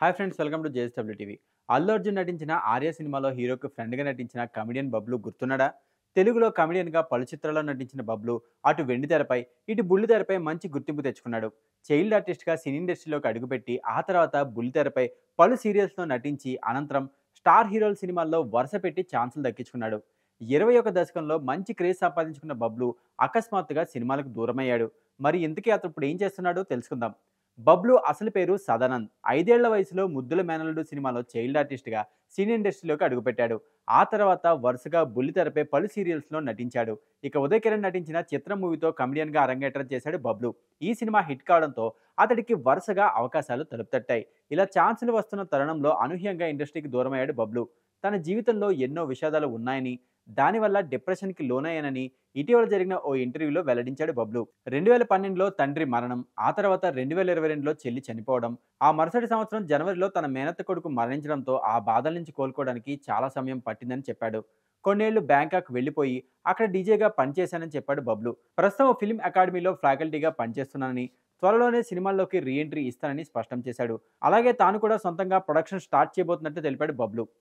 Hi friends, welcome to JSW TV. Allu Arjun నటించిన 'ఆర్య' సినిమాలో హీరోకి ఫ్రెండ్‌గా నటించిన కమెడియన్ బబ్లు గుర్తున్నాడా? తెలుగులో కమెడియన్‌గా పలు చిత్రాల్లో నటించిన బబ్లు అటు వెండితెరపై, ఇటు బుల్లితెరపై మంచి గుర్తింపు తెచ్చుకున్నాడు. చైల్డ్ ఆర్టిస్ట్‌గా సినీ ఇండస్ట్రీలోకి అడుగుపెట్టి ఆ తర్వాత బుల్లితెరపై పలు సీరియల్స్‌లో నటించి అనంతరం స్టార్ హీరోల సినిమాల్లో వరుస పెట్టి ఛాన్సులు దక్కించుకున్నాడు. 21 దశకంలో మంచి క్రేజ్ సంపాదించుకున్న బబ్లు అకస్మాత్తుగా సినిమాలకు దూరమయ్యాడు. మరి ఇంతకీ అతను ఇప్పుడు ఏం చేస్తున్నాడో తెలుసుకుందాం. బబ్లు అసలు పేరు సదానంద్. 5 ఏళ్ల వయసులో 'ముద్దుల మేనల్లుడు' సినిమాలో చైల్డ్ ఆర్టిస్ట్‌గా సినీ ఇండస్ట్రీలోకి అడుగుపెట్టాడు. ఆ తర్వాత వరుసగా బుల్లితెరపై పలు సీరియల్స్‌లో నటించాడు. ఇక ఉదయ్ కిరణ్ నటించిన 'చిత్రం' మూవీతో కమెడియన్‌గా అరంగేట్రం చేశాడు బబ్లు. ఈ సినిమా హిట్ కావడంతో అతడికి వరుసగా అవకాశాలు తలుపు తట్టాయి. ఇలా ఛాన్సులు వస్తున్న తరుణంలో అనూహ్యంగా ఇండస్ట్రీకి దూరమయ్యాడు బబ్లు. తన జీవితంలో ఎన్నో విషాదాలు ఉన్నాయని, దానివల్ల డిప్రెషన్‌కి లోనయ్యానని ఇటీవల జరిగిన ఓ ఇంటర్వ్యూలో వెల్లడించాడు బబ్లు. 2012లో తండ్రి మరణం, ఆ తర్వాత 2022లో చెల్లి చనిపోవడం, ఆ మరుసటి సంవత్సరం జనవరిలో తన మేనత్త కొడుకు మరణించడంతో ఆ బాధల నుంచి కోలుకోవడానికి చాలా సమయం పట్టిందని చెప్పాడు. కొన్నేళ్లు బ్యాంకాక్ వెళ్లిపోయి అక్కడ డీజేగా పనిచేశానని చెప్పాడు బబ్లు. ప్రస్తుతం ఓ ఫిల్మ్ అకాడమీలో ఫ్యాకల్టీగా పనిచేస్తున్నానని, త్వరలోనే సినిమాల్లోకి రీ ఎంట్రీ ఇస్తానని స్పష్టం చేశాడు. అలాగే తాను కూడా సొంతంగా ప్రొడక్షన్ స్టార్ట్ చేయబోతున్నట్టు తెలిపాడు బబ్లు.